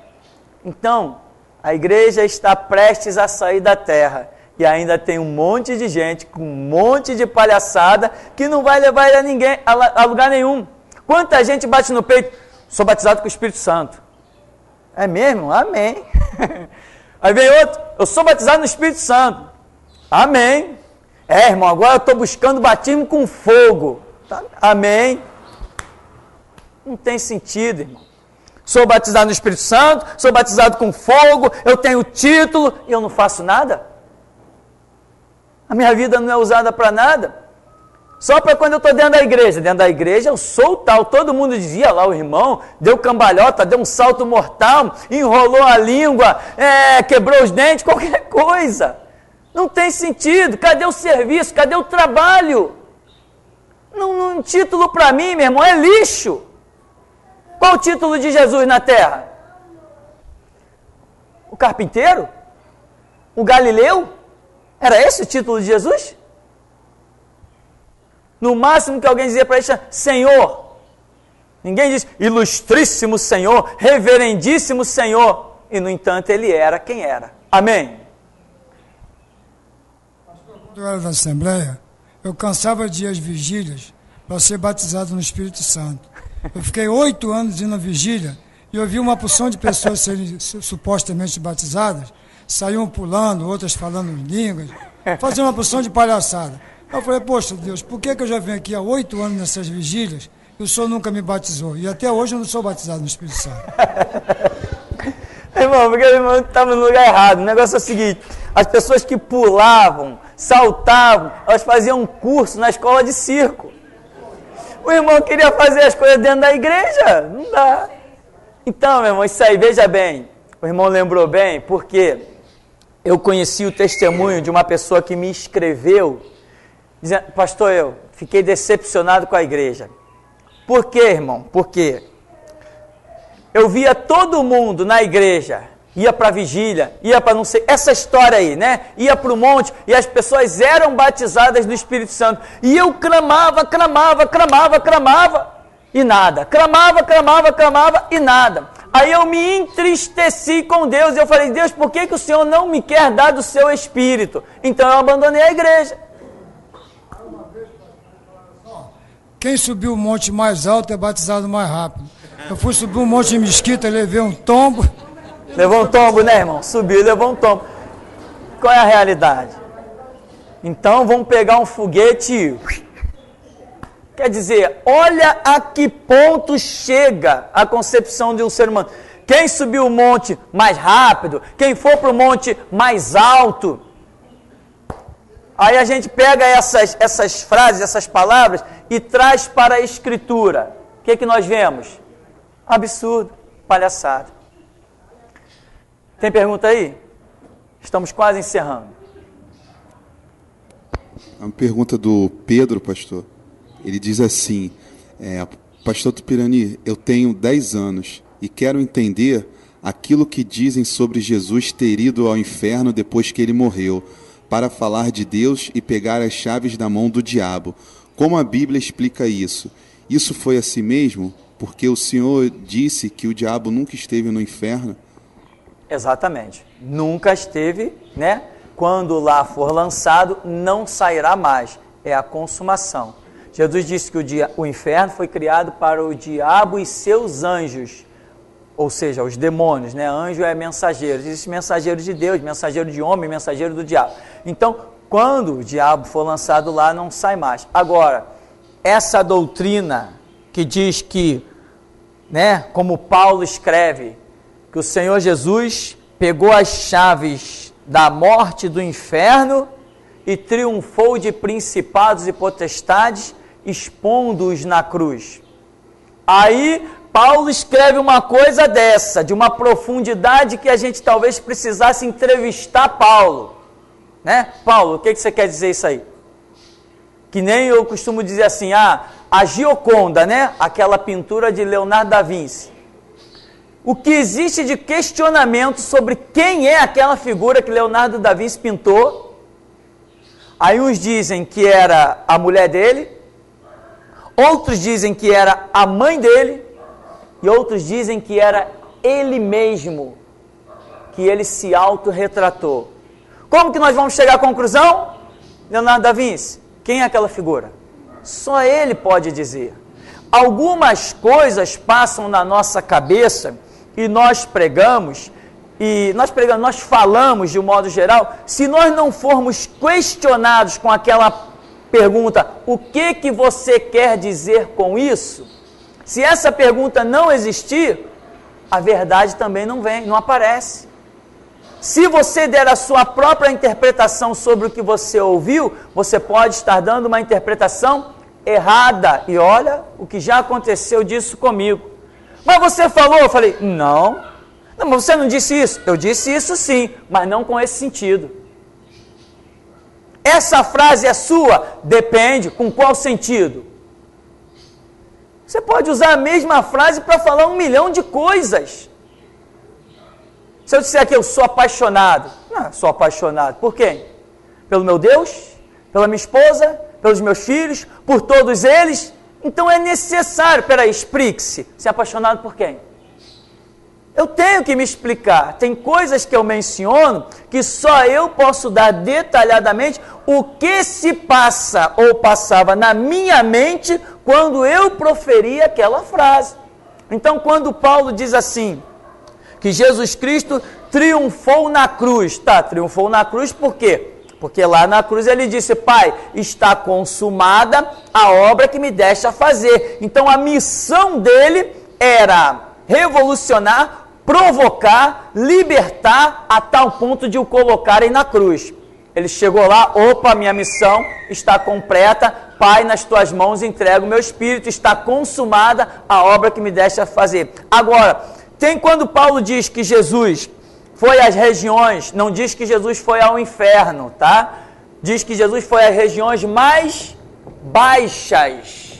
Então, a igreja está prestes a sair da terra. E ainda tem um monte de gente com um monte de palhaçada que não vai levar a lugar nenhum. Quanta gente bate no peito, sou batizado com o Espírito Santo. É mesmo? Amém. Aí vem outro, eu sou batizado no Espírito Santo. Amém. Irmão, agora eu estou buscando batismo com fogo. Tá? Amém. Não tem sentido, irmão. Sou batizado no Espírito Santo, sou batizado com fogo, eu tenho título e eu não faço nada? A minha vida não é usada para nada? Só para quando eu estou dentro da igreja. Dentro da igreja eu sou tal. Todo mundo dizia lá, o irmão deu cambalhota, deu um salto mortal, enrolou a língua, quebrou os dentes, qualquer coisa. Não tem sentido. Cadê o serviço? Cadê o trabalho? Um título para mim, meu irmão, é lixo. Qual o título de Jesus na terra? O carpinteiro? O Galileu? Era esse o título de Jesus? No máximo que alguém dizia para ele, Senhor. Ninguém diz, ilustríssimo Senhor, reverendíssimo Senhor. E, no entanto, ele era quem era. Amém? Quando eu era da Assembleia, eu cansava de ir às vigílias para ser batizado no Espírito Santo. Eu fiquei 8 anos indo à vigília e eu vi uma porção de pessoas serem supostamente batizadas, saíam pulando, outras falando em línguas, faziam uma porção de palhaçada. Eu falei, poxa Deus, por que eu já venho aqui há 8 anos nessas vigílias e o Senhor nunca me batizou? E até hoje eu não sou batizado no Espírito Santo. Irmão, porque o irmão estava no lugar errado. O negócio é o seguinte, as pessoas que pulavam, saltavam, elas faziam um curso na escola de circo. O irmão queria fazer as coisas dentro da igreja, não dá. Então, meu irmão, isso aí, veja bem, o irmão lembrou bem, porque eu conheci o testemunho de uma pessoa que me escreveu, dizendo, pastor, eu fiquei decepcionado com a igreja. Por quê, irmão? Porque eu via todo mundo na igreja, ia para a vigília, ia para não sei, essa história aí, né? Ia para o monte e as pessoas eram batizadas no Espírito Santo. E eu clamava e nada. Clamava e nada. Aí eu me entristeci com Deus e eu falei, Deus, por que o Senhor não me quer dar do seu Espírito? Então eu abandonei a igreja. Quem subiu o monte mais alto é batizado mais rápido. Eu fui subir um monte de mesquita, levei um tombo. Levou um tombo, né, irmão? Subiu e levou um tombo. Qual é a realidade? Então vamos pegar um foguete e... Quer dizer, olha a que ponto chega a concepção de um ser humano. Quem subiu o monte mais rápido, quem for para o monte mais alto. Aí a gente pega essas frases, essas palavras e traz para a Escritura. O que nós vemos? Absurdo, palhaçada. Tem pergunta aí? Estamos quase encerrando. Uma pergunta do Pedro, pastor. Ele diz assim, pastor Tupirani, eu tenho 10 anos e quero entender aquilo que dizem sobre Jesus ter ido ao inferno depois que ele morreu, para falar de Deus e pegar as chaves da mão do diabo. Como a Bíblia explica isso? Isso foi assim mesmo? Porque o Senhor disse que o diabo nunca esteve no inferno? Exatamente. Nunca esteve, né? Quando lá for lançado, não sairá mais. É a consumação. Jesus disse que o inferno foi criado para o diabo e seus anjos. Ou seja, os demônios, né? Anjo é mensageiro. Existe mensageiro de Deus, mensageiro de homem, mensageiro do diabo. Então, quando o diabo for lançado lá, não sai mais. Agora, essa doutrina que diz que, né? Como Paulo escreve, que o Senhor Jesus pegou as chaves da morte e do inferno e triunfou de principados e potestades, expondo-os na cruz. Aí Paulo escreve uma coisa dessa, de uma profundidade que a gente talvez precisasse entrevistar Paulo. Né? Paulo, o que você quer dizer isso aí? Que nem eu costumo dizer assim, a Gioconda, né? Aquela pintura de Leonardo da Vinci. O que existe de questionamento sobre quem é aquela figura que Leonardo da Vinci pintou? Aí uns dizem que era a mulher dele, outros dizem que era a mãe dele, e outros dizem que era ele mesmo, que ele se autorretratou. Como que nós vamos chegar à conclusão? Leonardo da Vinci, quem é aquela figura? Só ele pode dizer. Algumas coisas passam na nossa cabeça e nós falamos de um modo geral, se nós não formos questionados com aquela pergunta, o que você quer dizer com isso? Se essa pergunta não existir, a verdade também não vem, não aparece. Se você der a sua própria interpretação sobre o que você ouviu, você pode estar dando uma interpretação errada. E olha o que já aconteceu disso comigo. Mas você falou? Eu falei, não, mas você não disse isso. Eu disse isso sim, mas não com esse sentido. Essa frase é sua? Depende, com qual sentido? Você pode usar a mesma frase para falar 1 milhão de coisas. Se eu disser que eu sou apaixonado, não, sou apaixonado por quem? Pelo meu Deus? Pela minha esposa? Pelos meus filhos? Por todos eles? Então é necessário, peraí, explique-se. Ser apaixonado por quem? Eu tenho que me explicar. Tem coisas que eu menciono que só eu posso dar detalhadamente o que se passa ou passava na minha mente quando eu proferia aquela frase. Então, quando Paulo diz assim, que Jesus Cristo triunfou na cruz. Tá, triunfou na cruz por quê? Porque lá na cruz ele disse, Pai, está consumada a obra que me deste a fazer. Então a missão dele era revolucionar, provocar, libertar a tal ponto de o colocarem na cruz. Ele chegou lá, opa, minha missão está completa, Pai, nas tuas mãos entrego o meu espírito, está consumada a obra que me deste a fazer. Agora, tem quando Paulo diz que Jesus foi às regiões, não diz que Jesus foi ao inferno, tá? Diz que Jesus foi às regiões mais baixas.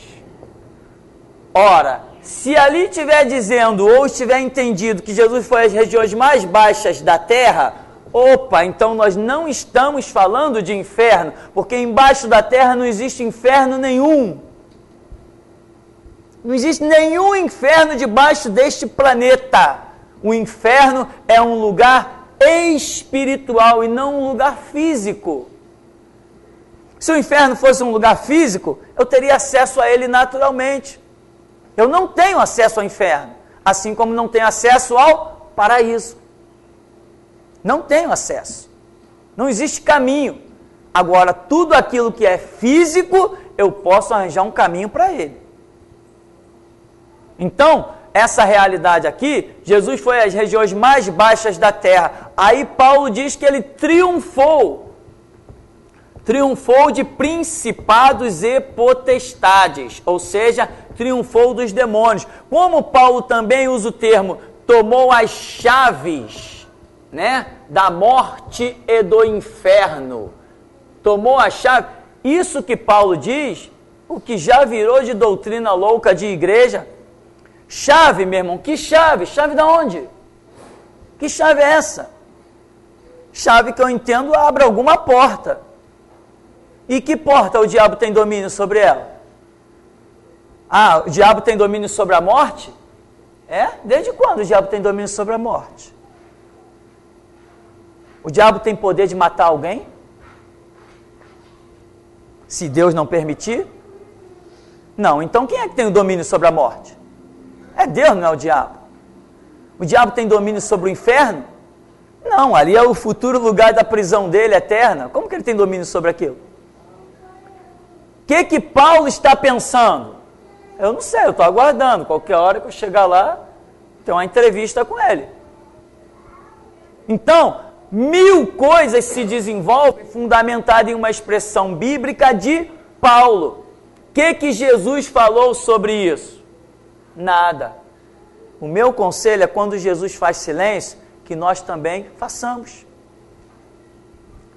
Ora, se ali estiver dizendo ou estiver entendido que Jesus foi às regiões mais baixas da terra, opa, então nós não estamos falando de inferno, porque embaixo da terra não existe inferno nenhum. Não existe nenhum inferno debaixo deste planeta. O inferno é um lugar espiritual e não um lugar físico. Se o inferno fosse um lugar físico, eu teria acesso a ele naturalmente. Eu não tenho acesso ao inferno, assim como não tenho acesso ao paraíso. Não tenho acesso. Não existe caminho. Agora, tudo aquilo que é físico, eu posso arranjar um caminho para ele. Então, essa realidade aqui, Jesus foi às regiões mais baixas da terra. Aí Paulo diz que ele triunfou. Triunfou de principados e potestades, ou seja, triunfou dos demônios. Como Paulo também usa o termo, tomou as chaves, né, da morte e do inferno. Tomou a chave. Isso que Paulo diz, o que já virou de doutrina louca de igreja. Chave, meu irmão, que chave? Chave de onde? Que chave é essa? Chave que eu entendo abre alguma porta. E que porta o diabo tem domínio sobre ela? Ah, o diabo tem domínio sobre a morte? É? Desde quando o diabo tem domínio sobre a morte? O diabo tem poder de matar alguém? Se Deus não permitir? Não, então quem é que tem o domínio sobre a morte? É Deus, não é o diabo. O diabo tem domínio sobre o inferno? Não, ali é o futuro lugar da prisão dele, eterna. Como que ele tem domínio sobre aquilo? O que Paulo está pensando? Eu não sei, eu estou aguardando. Qualquer hora que eu chegar lá, tem uma entrevista com ele. Então, 1000 coisas se desenvolvem fundamentadas em uma expressão bíblica de Paulo. O que Jesus falou sobre isso? Nada. O meu conselho é quando Jesus faz silêncio, que nós também façamos.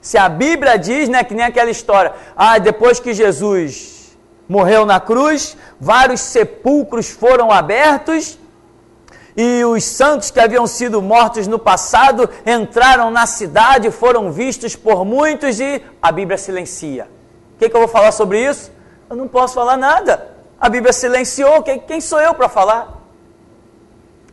Se a Bíblia diz, né, que nem aquela história, depois que Jesus morreu na cruz, vários sepulcros foram abertos e os santos que haviam sido mortos no passado entraram na cidade, foram vistos por muitos e a Bíblia silencia. O que eu vou falar sobre isso? Eu não posso falar nada. A Bíblia silenciou, quem sou eu para falar?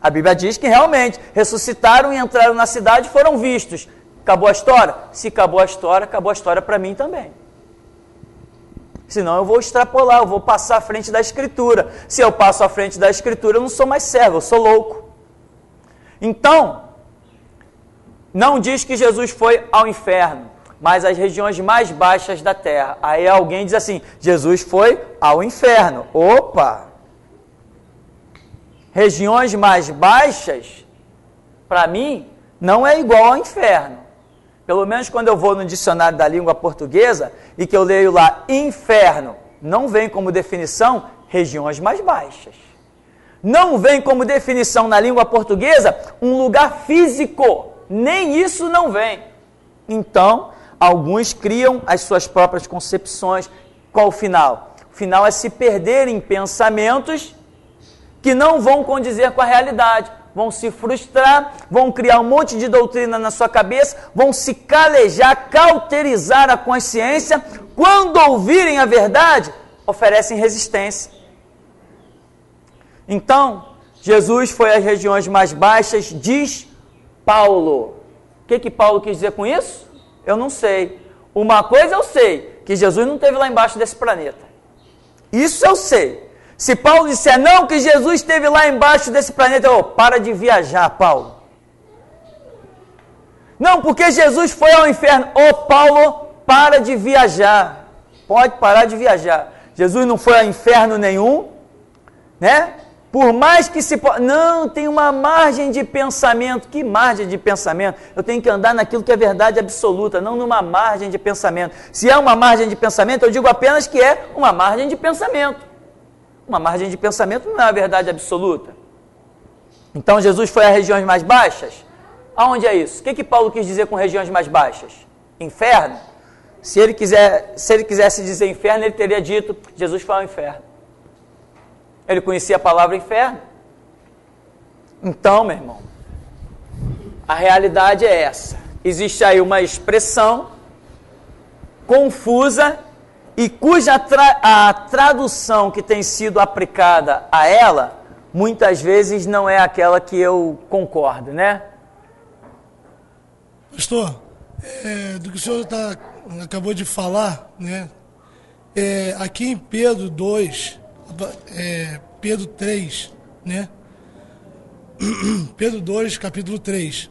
A Bíblia diz que realmente ressuscitaram e entraram na cidade e foram vistos. Acabou a história? Se acabou a história para mim também. Senão eu vou extrapolar, eu vou passar à frente da Escritura. Se eu passo à frente da Escritura, eu não sou mais servo, eu sou louco. Então, não diz que Jesus foi ao inferno, mas às regiões mais baixas da terra. Aí alguém diz assim, Jesus foi ao inferno. Opa! Regiões mais baixas, para mim, não é igual ao inferno. Pelo menos quando eu vou no dicionário da língua portuguesa e que eu leio lá inferno, não vem como definição regiões mais baixas. Não vem como definição na língua portuguesa um lugar físico. Nem isso não vem. Então, alguns criam as suas próprias concepções. Qual o final? O final é se perder em pensamentos que não vão condizer com a realidade. Vão se frustrar, vão criar um monte de doutrina na sua cabeça, vão se calejar, cauterizar a consciência. Quando ouvirem a verdade, oferecem resistência. Então, Jesus foi às regiões mais baixas, diz Paulo. O que Paulo quis dizer com isso? Eu não sei. Uma coisa eu sei, que Jesus não esteve lá embaixo desse planeta. Isso eu sei. Se Paulo disser não, que Jesus esteve lá embaixo desse planeta, para de viajar, Paulo. Não, porque Jesus foi ao inferno. Paulo, para de viajar. Pode parar de viajar. Jesus não foi ao inferno nenhum, né? Por mais que se... Não, tem uma margem de pensamento. Que margem de pensamento? Eu tenho que andar naquilo que é verdade absoluta, não numa margem de pensamento. Se é uma margem de pensamento, eu digo apenas que é uma margem de pensamento. Uma margem de pensamento não é a verdade absoluta. Então, Jesus foi às regiões mais baixas? Aonde é isso? O que Paulo quis dizer com regiões mais baixas? Inferno? Se ele quisesse dizer inferno, ele teria dito, Jesus foi ao inferno. Ele conhecia a palavra inferno? Então, meu irmão, a realidade é essa. Existe aí uma expressão confusa e cuja a tradução que tem sido aplicada a ela, muitas vezes não é aquela que eu concordo, né? Pastor, do que o senhor acabou de falar, né? Aqui em Pedro 2, Pedro 3, né? Pedro 2, capítulo 3.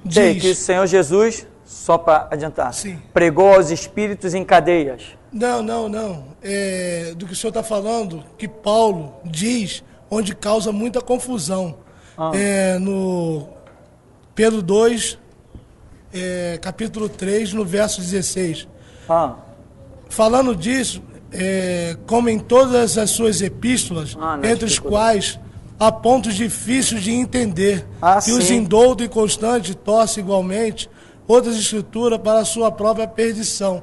Diz que o Senhor Jesus, só para adiantar, sim, pregou aos espíritos em cadeias. Não. Do que o senhor está falando, que Paulo diz, onde causa muita confusão. No Pedro 2, capítulo 3, no verso 16. Falando disso, como em todas as suas epístolas, entre os quais há pontos difíceis de entender, que os indoutos e constantes torcem igualmente outras escrituras para a sua própria perdição.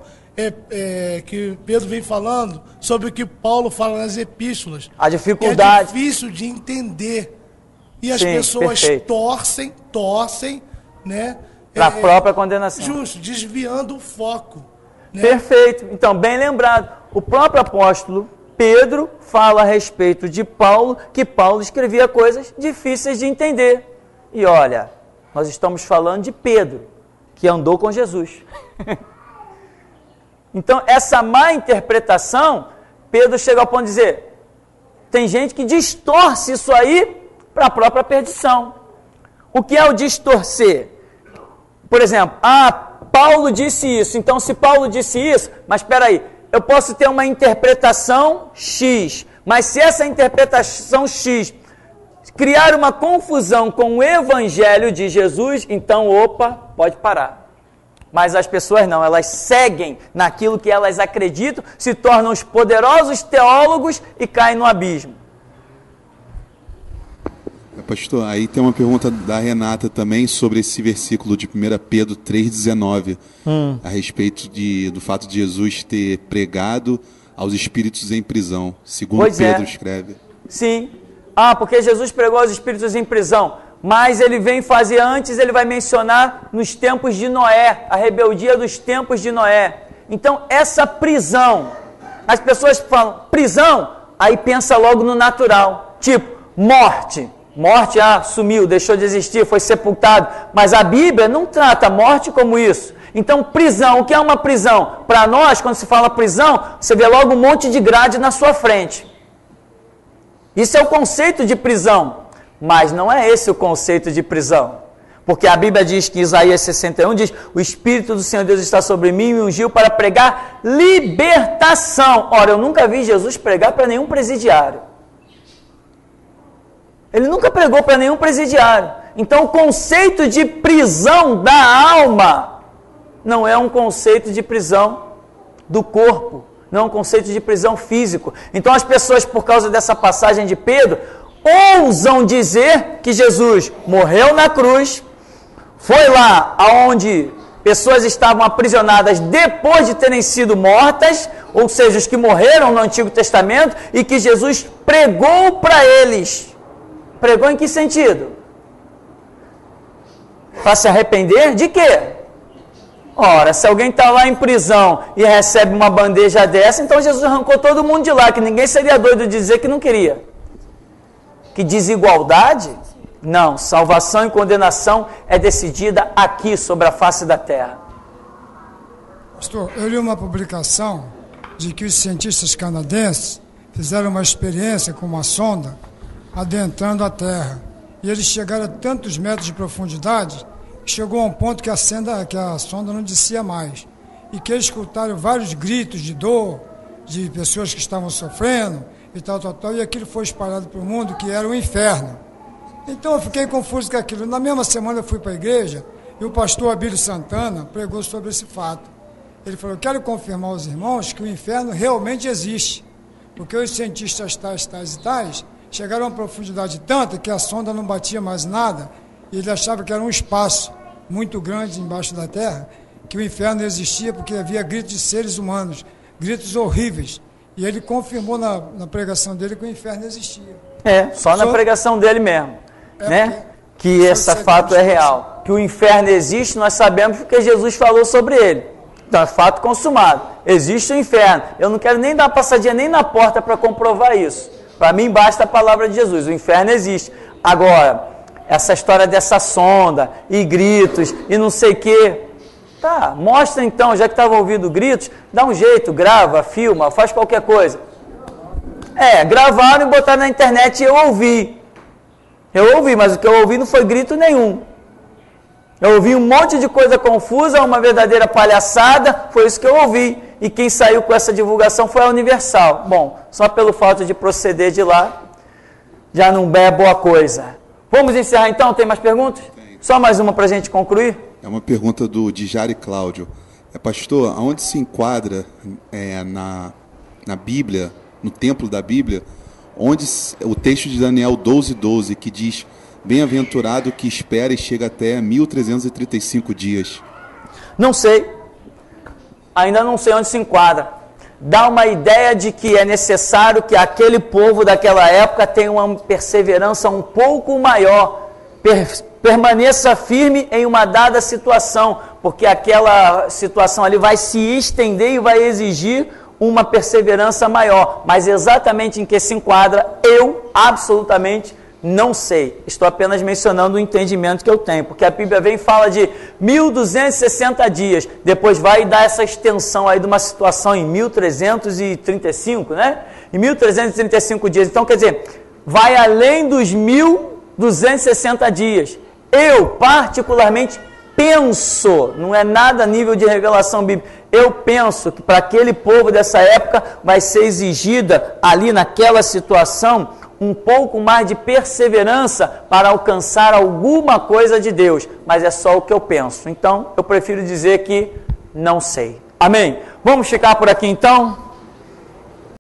Que Pedro vem falando sobre o que Paulo fala nas epístolas. A dificuldade. É difícil de entender. E as pessoas torcem, né? Para a própria condenação. Justo, desviando o foco. Né? Perfeito. Então, bem lembrado. O próprio apóstolo Pedro fala a respeito de Paulo, que Paulo escrevia coisas difíceis de entender. E olha, nós estamos falando de Pedro, que andou com Jesus. Então, essa má interpretação, Pedro chega ao ponto de dizer, tem gente que distorce isso aí para a própria perdição. O que é o distorcer? Por exemplo, Paulo disse isso, então se Paulo disse isso, mas espera aí, eu posso ter uma interpretação X, mas se essa interpretação X criar uma confusão com o evangelho de Jesus, então, pode parar. Mas as pessoas não, elas seguem naquilo que elas acreditam, se tornam os poderosos teólogos e caem no abismo. Pastor, aí tem uma pergunta da Renata também sobre esse versículo de 1 Pedro 3,19, a respeito do fato de Jesus ter pregado aos espíritos em prisão, segundo Pedro escreve. Sim, porque Jesus pregou aos espíritos em prisão. Mas ele vem fazer antes, ele vai mencionar nos tempos de Noé, a rebeldia dos tempos de Noé. Então, essa prisão, as pessoas falam, prisão? aí pensa logo no natural, tipo, morte, sumiu, deixou de existir, foi sepultado, mas a Bíblia não trata a morte como isso. Então, prisão, o que é uma prisão? Para nós, quando se fala prisão, você vê logo um monte de grade na sua frente. Isso é o conceito de prisão, mas não é esse o conceito de prisão. Porque a Bíblia diz que Isaías 61 diz: o Espírito do Senhor Deus está sobre mim e me ungiu para pregar libertação. Ora, eu nunca vi Jesus pregar para nenhum presidiário. Ele nunca pregou para nenhum presidiário. Então, o conceito de prisão da alma não é um conceito de prisão do corpo, não é um conceito de prisão físico. Então, as pessoas, por causa dessa passagem de Pedro, ousam dizer que Jesus morreu na cruz, foi lá aonde pessoas estavam aprisionadas depois de terem sido mortas, ou seja, os que morreram no Antigo Testamento, e que Jesus pregou para eles. Pregou em que sentido? Para se arrepender de quê? Ora, se alguém está lá em prisão e recebe uma bandeja dessa, então Jesus arrancou todo mundo de lá, que ninguém seria doido de dizer que não queria. Que desigualdade? Não, salvação e condenação é decidida aqui, sobre a face da terra. Pastor, eu li uma publicação de que os cientistas canadenses fizeram uma experiência com uma sonda adentrando a Terra. E eles chegaram a tantos metros de profundidade que chegou a um ponto que a sonda não descia mais. E que eles escutaram vários gritos de dor de pessoas que estavam sofrendo e tal, e aquilo foi espalhado para o mundo, que era o inferno. Então eu fiquei confuso com aquilo. Na mesma semana eu fui para a igreja e o pastor Abílio Santana pregou sobre esse fato. Ele falou: eu quero confirmar aos irmãos que o inferno realmente existe, porque os cientistas tais e tais chegaram a uma profundidade tanta que a sonda não batia mais nada e ele achava que era um espaço muito grande embaixo da terra, que o inferno existia porque havia gritos de seres humanos, gritos horríveis. E ele confirmou na pregação dele que o inferno existia. Só na pregação dele mesmo. Né? Que esse fato é real. Que o inferno existe, nós sabemos porque Jesus falou sobre ele. Então é fato consumado. Existe o inferno. Eu não quero nem dar passadinha nem na porta para comprovar isso. Para mim basta a palavra de Jesus. O inferno existe. Agora, essa história dessa sonda e gritos e não sei o quê. Tá, mostra então, já que estava ouvindo gritos, dá um jeito, grava, filma, faz qualquer coisa. Gravaram e botaram na internet e eu ouvi. Mas o que eu ouvi não foi grito nenhum. Eu ouvi um monte de coisa confusa, uma verdadeira palhaçada, foi isso que eu ouvi. E quem saiu com essa divulgação foi a Universal. Bom, só pelo fato de proceder de lá, já não é boa coisa. Vamos encerrar então? Tem mais perguntas? Tem. Só mais uma para a gente concluir? É uma pergunta do Dijari Cláudio. Pastor, aonde se enquadra na Bíblia, no templo da Bíblia, onde o texto de Daniel 12:12, que diz: bem-aventurado que espera e chega até 1335 dias? Não sei. Ainda não sei onde se enquadra. Dá uma ideia de que é necessário que aquele povo daquela época tenha uma perseverança um pouco maior, permaneça firme em uma dada situação, porque aquela situação ali vai se estender e vai exigir uma perseverança maior. Mas exatamente em que se enquadra, eu absolutamente não sei. Estou apenas mencionando o entendimento que eu tenho, porque a Bíblia vem e fala de 1260 dias, depois vai dar essa extensão aí de uma situação em 1335, né? Em 1335 dias. Então, quer dizer, vai além dos 1260 dias. Eu, particularmente, penso, não é nada a nível de revelação bíblica, eu penso que para aquele povo dessa época vai ser exigida ali naquela situação um pouco mais de perseverança para alcançar alguma coisa de Deus, mas é só o que eu penso. Então, eu prefiro dizer que não sei. Amém? Vamos ficar por aqui então?